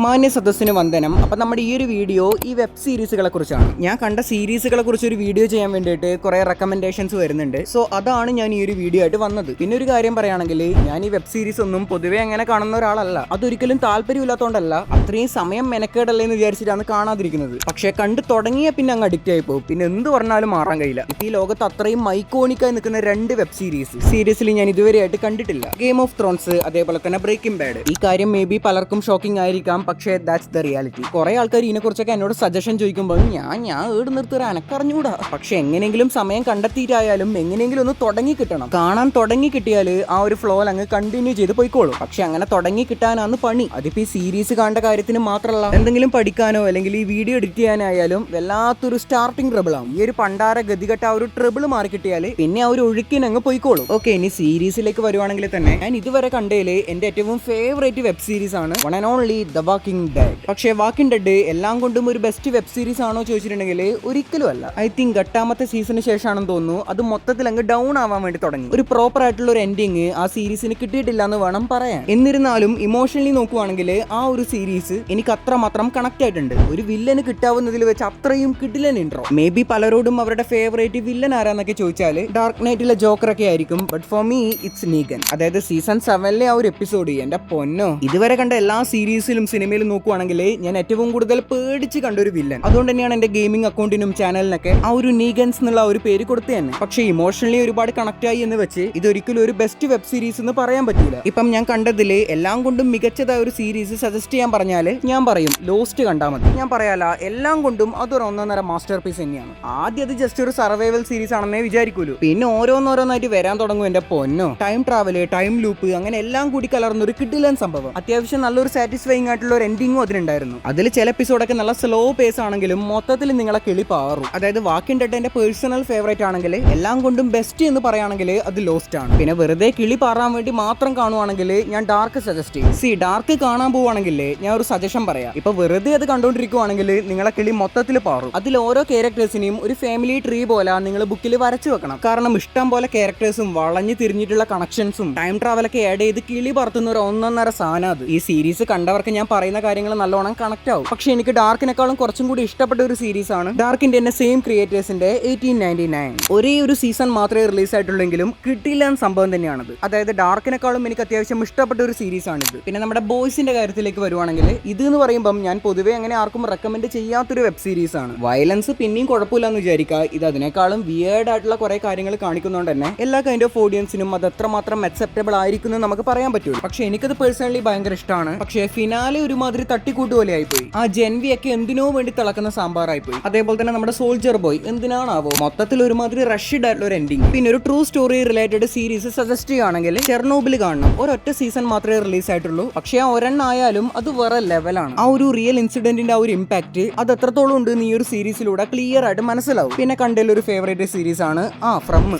മാന്യ സദസ്സിന് വന്ദനം. അപ്പം നമ്മുടെ ഈ ഒരു വീഡിയോ ഈ വെബ് സീരീസുകളെ കുറിച്ചാണ്. ഞാൻ കണ്ട സീരീസുകളെ കുറിച്ച് ഒരു വീഡിയോ ചെയ്യാൻ വേണ്ടിയിട്ട് കുറെ റെക്കമെൻഡേഷൻസ് വരുന്നുണ്ട്. സോ അതാണ് ഞാൻ ഈ ഒരു വീഡിയോ ആയിട്ട് വന്നത്. പിന്നെ ഒരു കാര്യം പറയുകയാണെങ്കിൽ ഞാൻ ഈ വെബ് സീരീസ് ഒന്നും പൊതുവേ അങ്ങനെ കാണുന്ന ഒരാളല്ല. അതൊരിക്കലും താല്പര്യമില്ലാത്തതുകൊണ്ടല്ല, അത്രയും സമയം മെനക്കേടല്ലേ എന്ന് വിചാരിച്ചിട്ടാണ് കാണാതിരിക്കുന്നത്. പക്ഷേ കണ്ടു തുടങ്ങിയ പിന്നെ അങ്ങ് അഡിക്റ്റ് ആയി പോകും. പിന്നെ എന്ത് പറഞ്ഞാലും മാറാൻ കഴിയില്ല. ഈ ലോകത്ത് അത്രയും ഐക്കോണിക്കായി നിൽക്കുന്ന രണ്ട് വെബ് സീരീസിൽ ഞാൻ ഇതുവരെയായിട്ട് കണ്ടിട്ടില്ല. ഗെയിം ഓഫ് ത്രോൺസ്, അതേപോലെ തന്നെ ബ്രേക്കിംഗ് ബാഡ്. ഈ കാര്യം മേ ബി പലർക്കും ഷോക്കിംഗ് ആയിരിക്കാം, പക്ഷേ ദാറ്റ്സ് ദ റിയാലിറ്റി. കുറെ ആൾക്കാർ ഇതിനെക്കുറിച്ചൊക്കെ എന്നോട് സജഷൻ ചോദിക്കുമ്പോൾ ഞാൻ ഏട് നിർത്തുക എനക്കറിഞ്ഞൂടാ. പക്ഷെ എങ്ങനെയെങ്കിലും സമയം കണ്ടെത്തിയിട്ടായാലും എങ്ങനെയെങ്കിലും ഒന്ന് തുടങ്ങി കിട്ടണം. കാണാൻ തുടങ്ങി കിട്ടിയാൽ ആ ഒരു ഫ്ലോയിൽ അങ്ങ് കണ്ടിന്യൂ ചെയ്ത് പോയിക്കോളും. പക്ഷെ അങ്ങനെ തുടങ്ങി കിട്ടാനാണ് പണി. അതിപ്പോ ഈ സീരീസ് കാണേണ്ട കാര്യത്തിന് മാത്രമല്ല, എന്തെങ്കിലും പഠിക്കാനോ അല്ലെങ്കിൽ ഈ വീഡിയോ എഡിറ്റ് ചെയ്യാനായാലും വല്ലാത്തൊരു സ്റ്റാർട്ടിംഗ് ട്രബിൾ ആവും. ഈ ഒരു പണ്ടാര ഗതികെട്ട ആ ഒരു ട്രബിൾ മാറി കിട്ടിയാൽ പിന്നെ ആ ഒരു ഒഴുക്കിനങ്ങ് പോയിക്കോളും. ഓക്കെ, ഇനി സീരീസിലേക്ക് വരുവാണെങ്കിൽ തന്നെ ഞാൻ ഇതുവരെ കണ്ടതില് എന്റെ ഏറ്റവും ഫേവറേറ്റ് വെബ് സീരീസ് ആണ് one and only the walking dead. പക്ഷേ വാക്കിംഗ് ഡെഡ് എല്ലാം കൊണ്ടും ഒരു ബെസ്റ്റ് വെബ് സീരീസ് ആണോ ചോദിച്ചിട്ടുണ്ടെങ്കിൽ ഒരിക്കലും അല്ല. ഐ തിങ്ക് 8ാമത്തെ സീസണിന് ശേഷമാണെന്ന് തോന്നുന്നു അത് മൊത്തത്തിൽ അങ്ങ് ഡൗൺ ആവാൻ വേണ്ടി തുടങ്ങി. ഒരു പ്രോപ്പർ ആയിട്ടുള്ള ഒരു എൻഡിങ് ആ സീരീസിന് കിട്ടിയിട്ടില്ല എന്ന് വേണം പറയാൻ. എന്നിരുന്നാലും ഇമോഷണലി നോക്കുവാണെങ്കിൽ ആ ഒരു സീരീസ് എനിക്ക് അത്രമാത്രം കണക്ട് ആയിട്ടുണ്ട്. ഒരു വില്ലന് കിട്ടാവുന്നതിൽ വെച്ച് അത്രയും കിടിലൻ ഇൻട്രോ. മേ ബി പലരോടും അവരുടെ ഫേവറേറ്റ് വില്ലൻ ആരാന്നൊക്കെ ചോദിച്ചാൽ ഡാർക്ക് നൈറ്റിലെ ജോക്കറൊക്കെ ആയിരിക്കും. But for me it's Negan. അതായത് സീസൺ 7ലെ ആ ഒരു എപ്പിസോഡ് എന്റെ പൊന്നോ, ഇതുവരെ കണ്ട എല്ലാ സീരീസിലും സിനിമയിലും നോക്കുവാണെങ്കിൽ ഞാൻ ഏറ്റവും കൂടുതൽ പേടിച്ച് കണ്ടൊരു വില്ലൻ. അതുകൊണ്ട് തന്നെയാണ് എന്റെ ഗെയിമിംഗ് അക്കൗണ്ടിനും ചാനലിനൊക്കെ ആ ഒരു നീഗൻസ് എന്നുള്ള ഒരു പേര് കൊടുത്തു തന്നെ. പക്ഷേ ഇമോഷണലി ഒരുപാട് കണക്ട് ആയി എന്ന് വെച്ച് ഇതൊരിക്കലും ഒരു ബെസ്റ്റ് വെബ് സീരീസ് എന്ന് പറയാൻ പറ്റൂല. ഇപ്പം ഞാൻ കണ്ടതില് എല്ലാം കൊണ്ടും മികച്ചതായ ഒരു സീരീസ് സജസ്റ്റ് ചെയ്യാൻ പറഞ്ഞാൽ ഞാൻ പറയും ലോസ്റ്റ് കണ്ടാൽ മതി. ഞാൻ പറയാല, എല്ലാം കൊണ്ടും അതൊരു ഒന്നൊന്നര മാസ്റ്റർ പീസ് തന്നെയാണ്. ആദ്യം അത് ജസ്റ്റ് ഒരു സർവൈവൽ സീരീസ് ആണെന്നേ വിചാരിക്കൂലൂ. പിന്നെ ഓരോന്നോരോന്നായിട്ട് വരാൻ തുടങ്ങും എന്റെ പൊന്നോ. ടൈം ട്രാവല്, ടൈം ലൂപ്പ്, അങ്ങനെ എല്ലാം കൂടി കലർന്ന ഒരു കിടിലൻ സംഭവം. അത്യാവശ്യം നല്ലൊരു സാറ്റിസ്ഫൈങ് ആയിട്ടുള്ള ഒരു എൻഡിങ്ങും അതിനുണ്ടായിരുന്നു. അതിൽ ചില എപ്പിസോഡൊക്കെ നല്ല സ്ലോ പേസ് ആണെങ്കിലും മൊത്തത്തിൽ നിങ്ങളെ കിളി പാറും. അതായത് വാക്കിംഗ് ഡെഡ് എന്റെ പേഴ്സണൽ ഫേവറേറ്റ് ആണെങ്കിൽ എല്ലാം കൊണ്ടും ബെസ്റ്റ് എന്ന് പറയുകയാണെങ്കിൽ അത് ലോസ്റ്റ് ആണ്. പിന്നെ വെറുതെ കിളി പാറാൻ വേണ്ടി മാത്രം കാണുവാണെങ്കിൽ ഞാൻ ഡാർക്ക് സജസ്റ്റ് ചെയ്യും. ഡാർക്ക് കാണാൻ പോവുകയാണെങ്കിൽ ഞാൻ ഒരു സജഷൻ പറയാം. ഇപ്പൊ വെറുതെ അത് കണ്ടുകൊണ്ടിരിക്കുവാണെങ്കിൽ നിങ്ങളെ കിളി മൊത്തത്തിൽ പാറും. അതിൽ ഓരോ ക്യാരക്ടേഴ്സിനെയും ഒരു ഫാമിലി ട്രീ പോലെ നിങ്ങൾ ബുക്കിൽ വരച്ചു വെക്കണം. കാരണം ഇഷ്ടം പോലെ ക്യാരക്ടേഴ്സും വളഞ്ഞു തിരിഞ്ഞിട്ടുള്ള കണക്ഷൻസും ടൈം ട്രാവലൊക്കെ ആഡ് ചെയ്ത് കിളി പറത്തുന്ന ഒരു ഒന്നൊന്നര സാധനം അത്. ഈ സീരീസ് കണ്ടവർക്ക് ഞാൻ പറയുന്ന കാര്യങ്ങൾ നല്ലോണം കണക്ട് ആവും. പക്ഷെ എനിക്ക് ഡാർക്കിനെക്കാളും കുറച്ചും കൂടി ഇഷ്ടപ്പെട്ട ഒരു സീരീസ് ആണ് ഡാർക്കിന്റെ തന്നെ സെയിം ക്രിയേറ്റേഴ്സിന്റെ 1899. ഒരേ ഒരു സീസൺ മാത്രമേ റിലീസ് ആയിട്ടുള്ളെങ്കിലും കിട്ടില്ല സംഭവം തന്നെയാണത്. അതായത് ഡാർക്കിനെക്കാളും എനിക്ക് അത്യാവശ്യം ഇഷ്ടപ്പെട്ട ഒരു സീരീസ് ആണിത്. പിന്നെ നമ്മുടെ ബോയ്സിന്റെ കാര്യത്തിലേക്ക് വരുവാണെങ്കിൽ ഇത് എന്ന് പറയുമ്പോൾ ഞാൻ പൊതുവെ അങ്ങനെ ആർക്കും റെക്കമെൻഡ് ചെയ്യാത്തൊരു വെബ് സീരീസ് ആണ്. വയലൻസ് പിന്നെയും കുഴപ്പമില്ല എന്ന് വിചാരിക്കുക. ഇത് അതിനേക്കാളും വിയേർഡ് ആയിട്ടുള്ള കുറെ കാര്യങ്ങൾ കാണിക്കുന്നതുകൊണ്ട് തന്നെ എല്ലാ കൈൻഡ് ഓഫ് ഓഡിയൻസിനും അത് എത്രമാത്രം അക്സെപ്റ്റബിൾ ആയിരിക്കും എന്ന് നമുക്ക് പറയാൻ പറ്റുള്ളൂ. പക്ഷെ എനിക്കത് പേഴ്സണലി ഭയങ്കര ഇഷ്ടമാണ്. പക്ഷേ ഫിനാലെ ഒരുമാതിരി തട്ടിക്കൂട്ട് പോലെ ആയിപ്പോയി. ആ ജെൻവി ഒക്കെ എന്തിനോ വേണ്ടി തിളക്കുന്ന സാമ്പാറായിപ്പോയി. അതേപോലെ തന്നെ നമ്മുടെ സോൾജർ ബോയ് എന്തിനാണാവോ മൊത്തത്തിൽ ഒരുമാതിരി റഷ്ഡ് ആയിട്ടുള്ള ഒരു എൻഡിങ്. പിന്നെ ഒരു true story related series suggest ചെയ്യുകയാണെങ്കിൽ ചെർണോബിൽ കാണണം. ഒരൊറ്റ സീസൺ മാത്രമേ റിലീസ് ആയിട്ടുള്ളൂ. പക്ഷേ ആ ഒരെണ്ണായാലും അത് വേറെ ലെവലാണ്. ആ ഒരു റിയൽ ഇൻസിഡന്റിന്റെ ആ ഒരു ഇമ്പാക്ട് അത് എത്രത്തോളം ഉണ്ട് ഈ ഒരു സീരീസിലൂടെ ക്ലിയർ ആയിട്ട് മനസ്സിലാവും. പിന്നെ കണ്ടതിൽ ഒരു ഫേവറേറ്റ് സീരീസ് ആണ്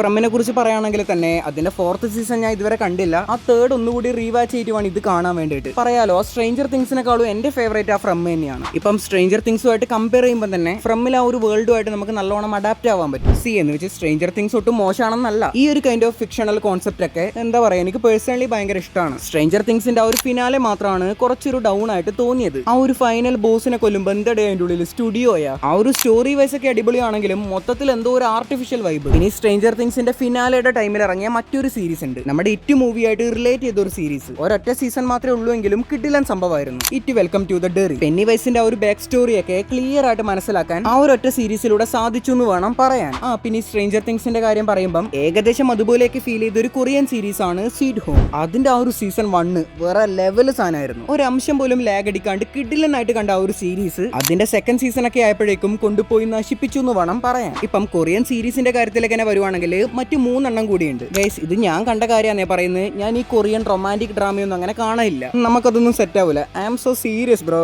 ഫ്രമിനെ കുറിച്ച് പറയുകയാണെങ്കിൽ തന്നെ അതിന്റെ 4th സീസൺ ഞാൻ ഇതുവരെ കണ്ടില്ല. ആ 3rd ഒന്നുകൂടി റീവാച്ച് ചെയ്തിട്ട് ഇത് കാണാൻ വേണ്ടിയിട്ട്. പറയാലോ, സ്ട്രേഞ്ചർ തിങ്സിനെക്കാളും എന്റെ ഫേവറേറ്റ് ആ ഫ്രം തന്നെയാണ്. ഇപ്പം സ്ട്രേഞ്ചർ തിങ്സുമായിട്ട് കമ്പയർ ചെയ്യുമ്പോൾ തന്നെ ഫ്രമിൽ ആ ഒരു വേൾഡുമായിട്ട് നമുക്ക് നല്ലോണം അഡാപ്റ്റ് ആവാൻ പറ്റും. എന്ന് വെച്ച് സ്ട്രേഞ്ചർ തിങ്സ് ഒട്ടും മോശമാണെന്നല്ല. ഈ ഒരു കൈൻഡ് ഓഫ് ഫിക്ഷണൽ കോൺസെപ്റ്റ് ഒക്കെ എന്താ പറയാ, എനിക്ക് പേഴ്സണലി ഭയങ്കര ഇഷ്ടമാണ്. സ്ട്രേഞ്ചർ തിങ്സിന്റെ ആ ഒരു ഫിനാലെ മാത്രമാണ് കുറച്ചൊരു ഡൗൺ ആയിട്ട് തോന്നിയത്. ആ ഒരു ഫൈനൽ ബോസിനെ കൊല്ലുമ്പോൾ എന്തടേ അതിന്റെ ഉള്ളിൽ സ്റ്റുഡിയോയാ. ആ ഒരു സ്റ്റോറി വൈസ് ഒക്കെ അടിപൊളിയാണെങ്കിലും മൊത്തത്തിൽ എന്തോ ഒരു ആർട്ടിഫിഷ്യൽ വൈബ്. ഇനി സ്ട്രേഞ്ചർ തിങ്സിന്റെ ഫിനാലയുടെ ടൈമിൽ ഇറങ്ങിയ മറ്റൊരു സീരീസ് ഉണ്ട്, നമ്മുടെ ഇറ്റ് മൂവിയായിട്ട് റിലേറ്റ് ചെയ്ത ഒരു സീരീസ്. ഒരൊറ്റ സീസൺ മാത്രമേ ഉള്ളൂ എങ്കിലും കിടിലൻ സംഭവമായിരുന്നു. It welcome to the Derry. Penny വൈസിന്റെ ആ ഒരു ബാക്ക് സ്റ്റോറി ഒക്കെ ക്ലിയർ ആയിട്ട് മനസ്സിലാക്കാൻ ആ ഒരൊറ്റ സീരീസിലൂടെ സാധിച്ചു എന്ന് വേണം പറയാൻ. പിന്നെ സ്ട്രേഞ്ചർ തിങ്സിന്റെ കാര്യം പറയുമ്പോൾ ഏകദേശം അതുപോലെയൊക്കെ ഫീൽ ചെയ്ത ഒരു കൊറിയൻ സീരീസ് ആണ് സ്വീറ്റ് ഹോം. അതിന്റെ ആ ഒരു സീസൺ 1 വേറെ ലെവൽ സാധനമായിരുന്നു. ഒരു അംശം പോലും ലാഗ് അടിക്കാണ്ട് കിടിലനായിട്ട് കണ്ട ആ ഒരു സീരീസ് അതിന്റെ 2nd സീസൺ ഒക്കെ ആയപ്പോഴേക്കും കൊണ്ടുപോയി നശിപ്പിച്ചു എന്ന് വേണം പറയാൻ. ഇപ്പം കൊറിയൻ സീരീസിന്റെ കാര്യത്തിലേക്ക് തന്നെ വരുവാണെങ്കിൽ മറ്റു 3 എണ്ണം കൂടിയുണ്ട്. ഗൈസ്, ഇത് ഞാൻ കണ്ട കാര്യമാണേ പറയുന്നത്. ഞാൻ ഈ കൊറിയൻ റൊമാൻറ്റിക് ഡ്രാമയൊന്നും അങ്ങനെ കാണില്ല. നമുക്കതൊന്നും സെറ്റ് ആവില്ല. I am so serious bro.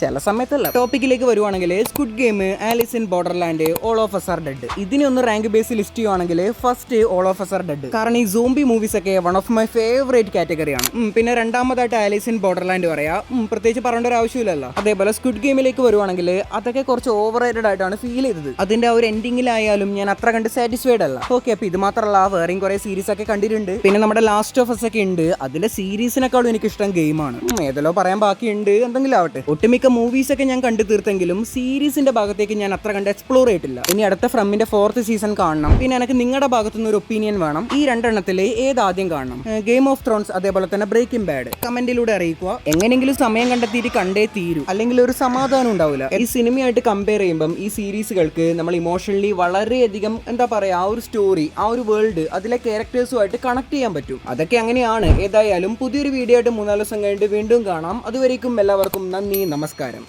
ചില സമയത്തല്ല. ടോപ്പിക്കിലേക്ക് വരുവാണെങ്കിൽ Squid Game, Alice in Borderland, All of Us Are Dead. ഇതിനെ ഒന്ന് റാങ്ക് ബേസ് ലിസ്റ്റ് ചെയ്യുവാണെങ്കിൽ first All of Us Are Dead. കാരണം ഈ സോംബി മൂവീസ് ഒക്കെ വൺ ഓഫ് മൈ ഫേവറേറ്റ് കാറ്റഗറിയാണ്. പിന്നെ രണ്ടാമതായിട്ട് ആലിസ് ഇൻ ബോർഡർലാൻഡ് പറയാം. പ്രത്യേകിച്ച് പറയേണ്ട ഒരു ആവശ്യമില്ലല്ലോ. അതേപോലെ സ്ക്വിഡ് ഗെയിമിലേക്ക് വരുവാണെങ്കിൽ അതൊക്കെ കുറച്ച് ഓവർ റേറ്റഡ് ആയിട്ടാണ് ഫീൽ ചെയ്തത്. അതിന്റെ ആ ഒരു എൻഡിങ്ങിലായാലും ഞാൻ അത്ര കണ്ട് സാറ്റിസ്ഫൈഡ് അല്ല. ഓക്കെ, അപ്പൊ ഇത് മാത്രമല്ല വേറെയും കുറെ സീരീസ് ഒക്കെ കണ്ടിട്ടുണ്ട്. പിന്നെ നമ്മുടെ ലാസ്റ്റ് ഓഫ് അസ് ഒക്കെ ഉണ്ട്. അതിന്റെ സീരീസിനെക്കാളും എനിക്ക് ഇഷ്ടം ഗെയിമാണ്. ഏതല്ലോ പറയാൻ പറയാൻ ബാക്കിയുണ്ട്, എന്തെങ്കിലും ആവട്ടെ. ഒട്ടുമിക്ക മൂവീസ് ഒക്കെ ഞാൻ കണ്ടു തീർത്തെങ്കിലും സീരീസിന്റെ ഭാഗത്തേക്ക് ഞാൻ അത്ര കണ്ട് എക്സ്പ്ലോർ ചെയ്തിട്ടില്ല. ഇനി അടുത്ത ഫ്രമിന്റെ 4th സീസൺ കാണണം. പിന്നെ എനിക്ക് നിങ്ങളുടെ ഭാഗത്തുനിന്ന് ഒരു ഒപ്പീനിയൻ വേണം. ഈ രണ്ടെണ്ണത്തിൽ ഏത് ആദ്യം കാണണം? ഗെയിം ഓഫ് ത്രോൺസ് അതേപോലെ തന്നെ ബ്രേക്കിംഗ് ബാഡ് കമന്റിലൂടെ അറിയിക്കുക. എങ്ങനെയെങ്കിലും സമയം കണ്ടെത്തിയിട്ട് കണ്ടേ തീരൂ, അല്ലെങ്കിൽ ഒരു സമാധാനം ഉണ്ടാവില്ല. ഈ സിനിമയായിട്ട് കമ്പയർ ചെയ്യുമ്പം ഈ സീരീസുകൾക്ക് നമ്മൾ ഇമോഷണലി വളരെയധികം എന്താ പറയാ, ആ ഒരു സ്റ്റോറി, ആ ഒരു വേൾഡ്, അതിലെ ക്യാരക്ടേഴ്സുമായിട്ട് കണക്ട് ചെയ്യാൻ പറ്റും. അതൊക്കെ അങ്ങനെയാണ്. ഏതായാലും പുതിയൊരു വീഡിയോ ആയിട്ട് 3-4 ദിവസം കഴിഞ്ഞിട്ട് വീണ്ടും കാണാം. അതുവരേക്കും എല്ലാവർക്കും നന്ദി, നമസ്കാരം.